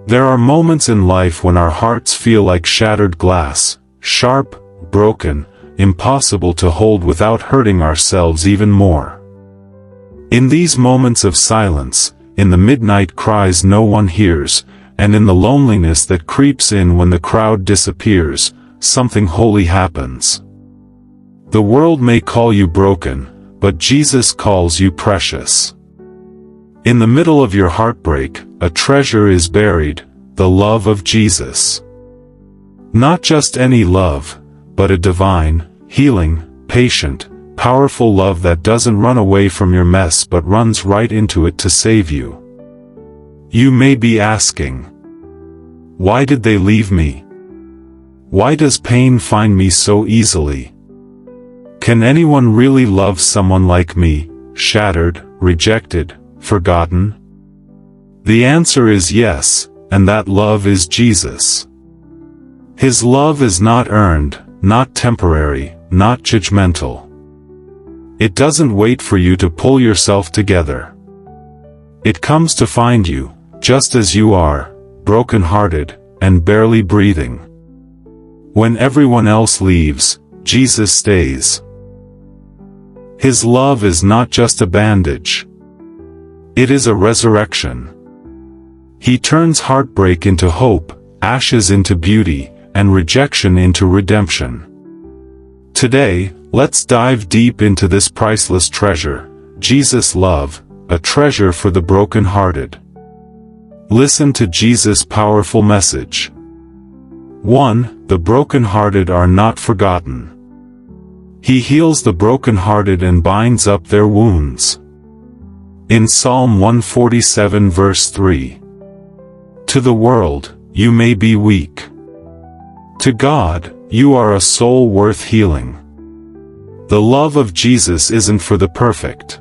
There are moments in life when our hearts feel like shattered glass, sharp, broken, impossible to hold without hurting ourselves even more. In these moments of silence, in the midnight cries no one hears, and in the loneliness that creeps in when the crowd disappears, something holy happens. The world may call you broken, but Jesus calls you precious. In the middle of your heartbreak, a treasure is buried, the love of Jesus. Not just any love, but a divine, healing, patient, powerful love that doesn't run away from your mess but runs right into it to save you. You may be asking, why did they leave me? Why does pain find me so easily? Can anyone really love someone like me, shattered, rejected, forgotten? The answer is yes, and that love is Jesus. His love is not earned, not temporary, not judgmental. It doesn't wait for you to pull yourself together. It comes to find you, just as you are, broken-hearted, and barely breathing. When everyone else leaves, Jesus stays. His love is not just a bandage. It is a resurrection. He turns heartbreak into hope, ashes into beauty, and rejection into redemption. Today, let's dive deep into this priceless treasure, Jesus' love, a treasure for the broken-hearted. Listen to Jesus' powerful message. 1. The broken-hearted are not forgotten. He heals the broken-hearted and binds up their wounds. In Psalm 147 verse 3. To the world, you may be weak. To God, you are a soul worth healing. The love of Jesus isn't for the perfect.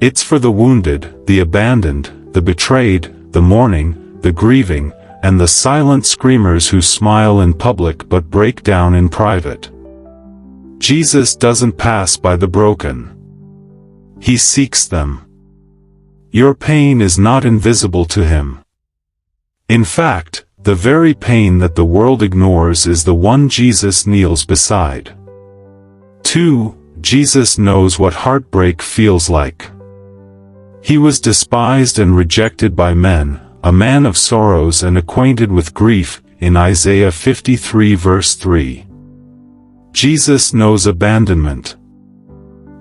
It's for the wounded, the abandoned, the betrayed, the mourning, the grieving, and the silent screamers who smile in public but break down in private. Jesus doesn't pass by the broken. He seeks them. Your pain is not invisible to him. In fact, the very pain that the world ignores is the one Jesus kneels beside. 2. Jesus knows what heartbreak feels like. He was despised and rejected by men, a man of sorrows and acquainted with grief, in Isaiah 53 verse 3. Jesus knows abandonment.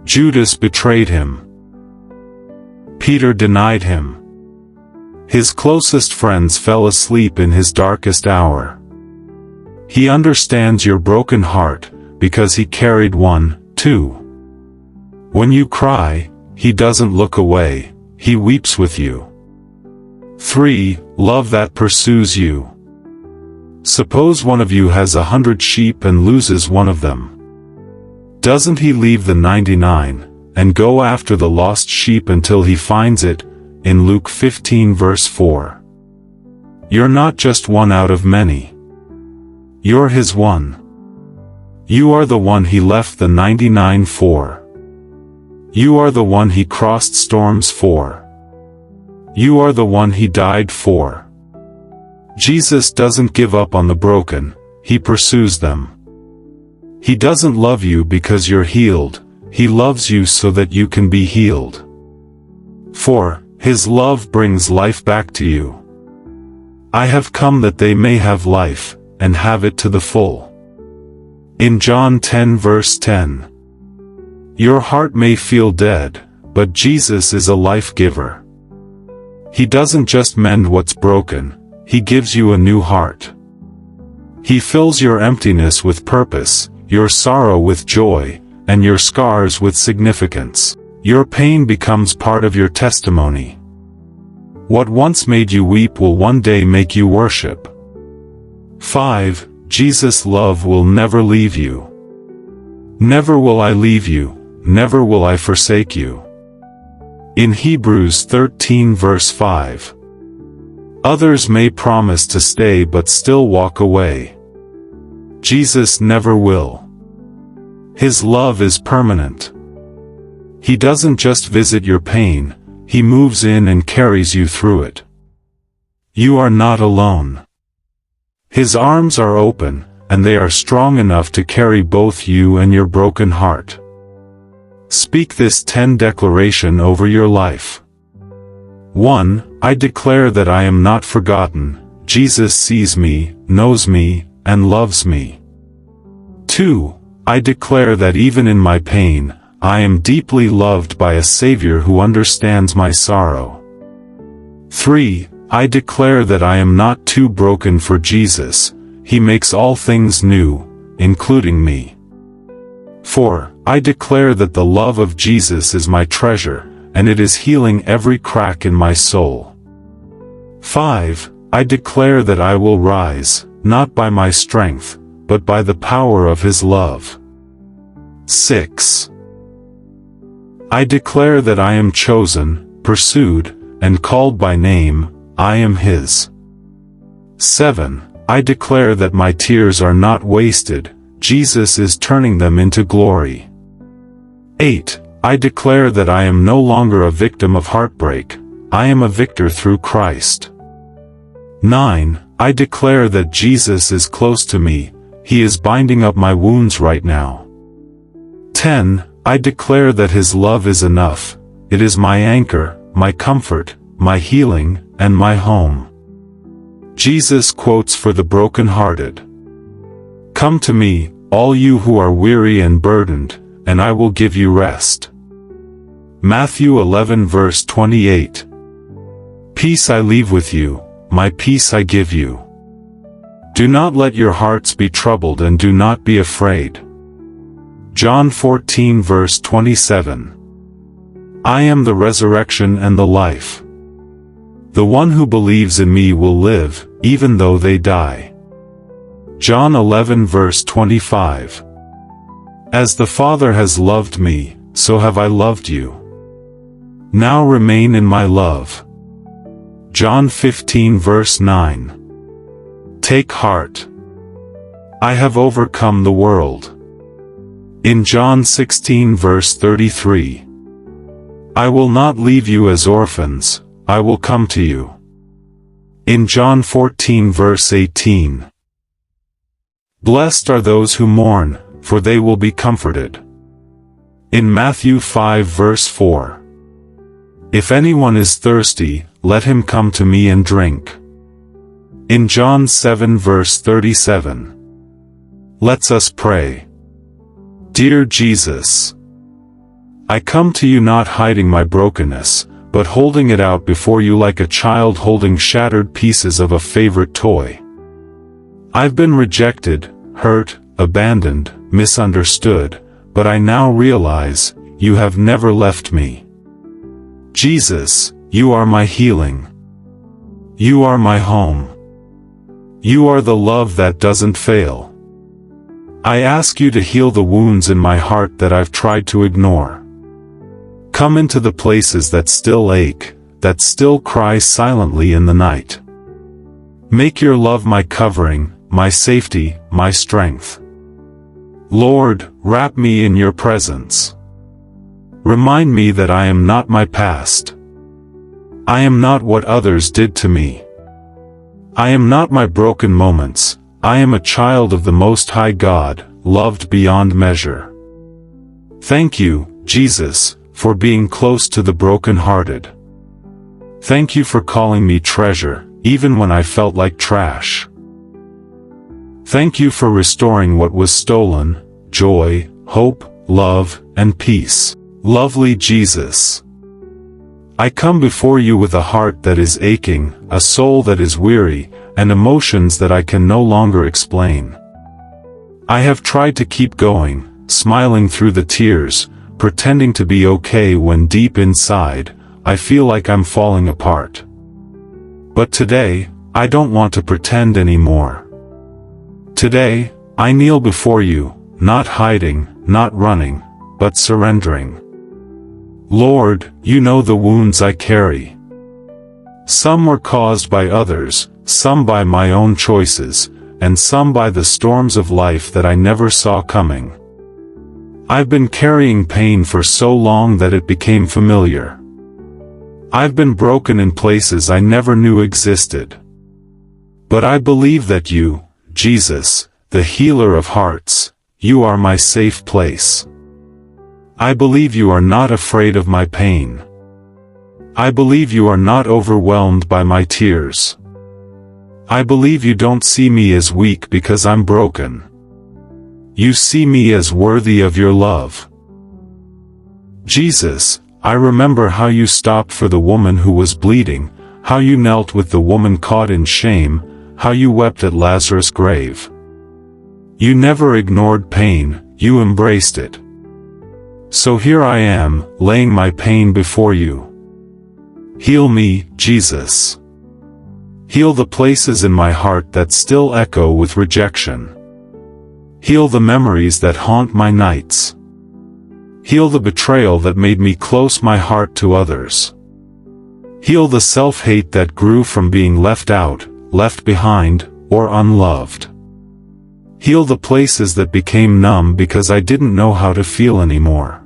Judas betrayed him. Peter denied him. His closest friends fell asleep in his darkest hour. He understands your broken heart, because he carried one, too. When you cry, he doesn't look away, he weeps with you. 3. Love that pursues you. Suppose one of you has 100 sheep and loses one of them. Doesn't he leave the 99, and go after the lost sheep until he finds it? In Luke 15 verse 4. You're not just one out of many. You're his one. You are the one he left the 99 for. You are the one he crossed storms for. You are the one he died for. Jesus doesn't give up on the broken, he pursues them. He doesn't love you because you're healed, he loves you so that you can be healed. 4. His love brings life back to you. I have come that they may have life, and have it to the full. In John 10 verse 10. Your heart may feel dead, but Jesus is a life giver. He doesn't just mend what's broken, he gives you a new heart. He fills your emptiness with purpose, your sorrow with joy, and your scars with significance. Your pain becomes part of your testimony. What once made you weep will one day make you worship. 5. Jesus' love will never leave you. Never will I leave you, never will I forsake you. In Hebrews 13 verse 5. Others may promise to stay but still walk away. Jesus never will. His love is permanent. He doesn't just visit your pain, he moves in and carries you through it. You are not alone. His arms are open, and they are strong enough to carry both you and your broken heart. Speak this 10 declaration over your life. 1. I declare that I am not forgotten. Jesus sees me, knows me, and loves me. 2. I declare that even in my pain, I am deeply loved by a Savior who understands my sorrow. 3. I declare that I am not too broken for Jesus. He makes all things new, including me. 4. I declare that the love of Jesus is my treasure, and it is healing every crack in my soul. 5. I declare that I will rise, not by my strength, but by the power of His love. 6. I declare that I am chosen, pursued, and called by name. I am His. 7. I declare that my tears are not wasted. Jesus is turning them into glory. 8. I declare that I am no longer a victim of heartbreak. I am a victor through Christ. 9. I declare that Jesus is close to me. He is binding up my wounds right now. 10. I declare that His love is enough. It is my anchor, my comfort, my healing, and my home. Jesus quotes for the brokenhearted. Come to me, all you who are weary and burdened, and I will give you rest. Matthew 11 verse 28. Peace I leave with you, my peace I give you. Do not let your hearts be troubled and do not be afraid. John 14 verse 27. I am the resurrection and the life. The one who believes in me will live, even though they die. John 11 verse 25. As the Father has loved me, so have I loved you. Now remain in my love. John 15 verse 9. Take heart. I have overcome the world. In John 16 verse 33. I will not leave you as orphans, I will come to you. In John 14 verse 18. Blessed are those who mourn, for they will be comforted. In Matthew 5 verse 4. If anyone is thirsty, let him come to me and drink. In John 7 verse 37. Let's us pray. Dear Jesus, I come to you not hiding my brokenness, but holding it out before you like a child holding shattered pieces of a favorite toy. I've been rejected, hurt, abandoned, misunderstood, but I now realize, you have never left me. Jesus, you are my healing. You are my home. You are the love that doesn't fail. I ask you to heal the wounds in my heart that I've tried to ignore. Come into the places that still ache, that still cry silently in the night. Make your love my covering, my safety, my strength. Lord, wrap me in your presence. Remind me that I am not my past. I am not what others did to me. I am not my broken moments. I am a child of the Most High God, loved beyond measure. Thank you, Jesus, for being close to the brokenhearted. Thank you for calling me treasure, even when I felt like trash. Thank you for restoring what was stolen, joy, hope, love, and peace. Lovely Jesus, I come before you with a heart that is aching, a soul that is weary, and emotions that I can no longer explain. I have tried to keep going, smiling through the tears, pretending to be okay when deep inside, I feel like I'm falling apart. But today, I don't want to pretend anymore. Today, I kneel before you, not hiding, not running, but surrendering. Lord, you know the wounds I carry. Some were caused by others, some by my own choices, and some by the storms of life that I never saw coming. I've been carrying pain for so long that it became familiar. I've been broken in places I never knew existed. But I believe that you, Jesus, the healer of hearts, you are my safe place. I believe you are not afraid of my pain. I believe you are not overwhelmed by my tears. I believe you don't see me as weak because I'm broken. You see me as worthy of your love. Jesus, I remember how you stopped for the woman who was bleeding, how you knelt with the woman caught in shame, how you wept at Lazarus' grave. You never ignored pain, you embraced it. So here I am, laying my pain before you. Heal me, Jesus. Heal the places in my heart that still echo with rejection. Heal the memories that haunt my nights. Heal the betrayal that made me close my heart to others. Heal the self-hate that grew from being left out, left behind, or unloved. Heal the places that became numb because I didn't know how to feel anymore.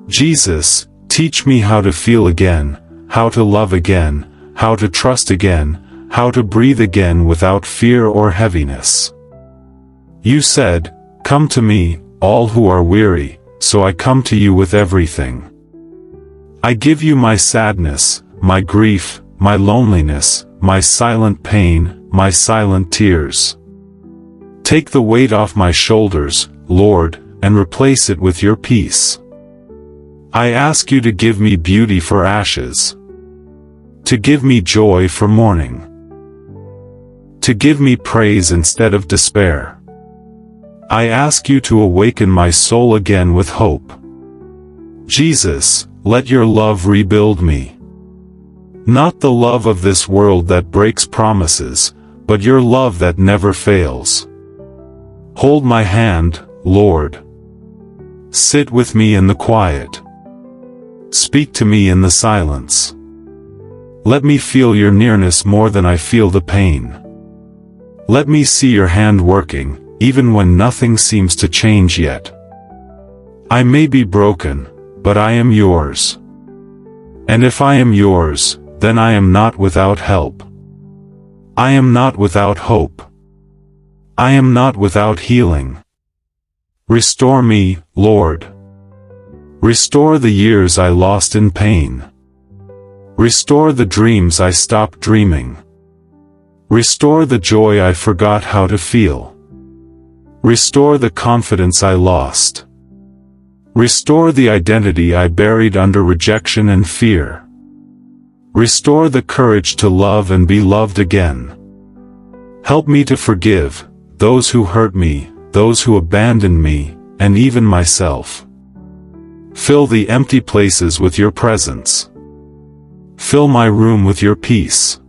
Jesus, teach me how to feel again, how to love again, how to trust again, how to breathe again without fear or heaviness. You said, "Come to me, all who are weary," so I come to you with everything. I give you my sadness, my grief, my loneliness, my silent pain, my silent tears. Take the weight off my shoulders, Lord, and replace it with your peace. I ask you to give me beauty for ashes. To give me joy for mourning. To give me praise instead of despair. I ask you to awaken my soul again with hope. Jesus, let your love rebuild me. Not the love of this world that breaks promises, but your love that never fails. Hold my hand, Lord. Sit with me in the quiet. Speak to me in the silence. Let me feel your nearness more than I feel the pain. Let me see your hand working, even when nothing seems to change yet. I may be broken, but I am yours. And if I am yours, then I am not without help. I am not without hope. I am not without healing. Restore me, Lord. Restore the years I lost in pain. Restore the dreams I stopped dreaming. Restore the joy I forgot how to feel. Restore the confidence I lost. Restore the identity I buried under rejection and fear. Restore the courage to love and be loved again. Help me to forgive those who hurt me, those who abandoned me, and even myself. Fill the empty places with your presence. Fill my room with your peace.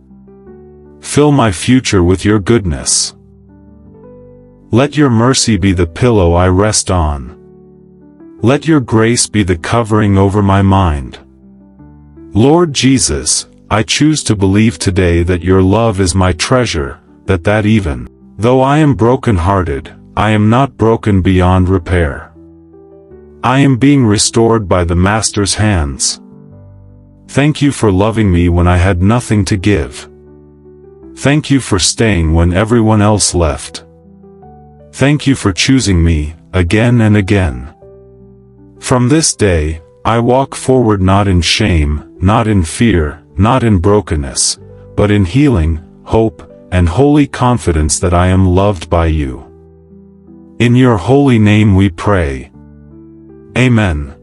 Fill my future with your goodness. Let your mercy be the pillow I rest on. Let your grace be the covering over my mind. Lord Jesus, I choose to believe today that your love is my treasure, that even though I am brokenhearted, I am not broken beyond repair. I am being restored by the Master's hands. Thank you for loving me when I had nothing to give. Thank you for staying when everyone else left. Thank you for choosing me, again and again. From this day, I walk forward not in shame, not in fear, not in brokenness, but in healing, hope, and holy confidence that I am loved by you. In your holy name we pray. Amen.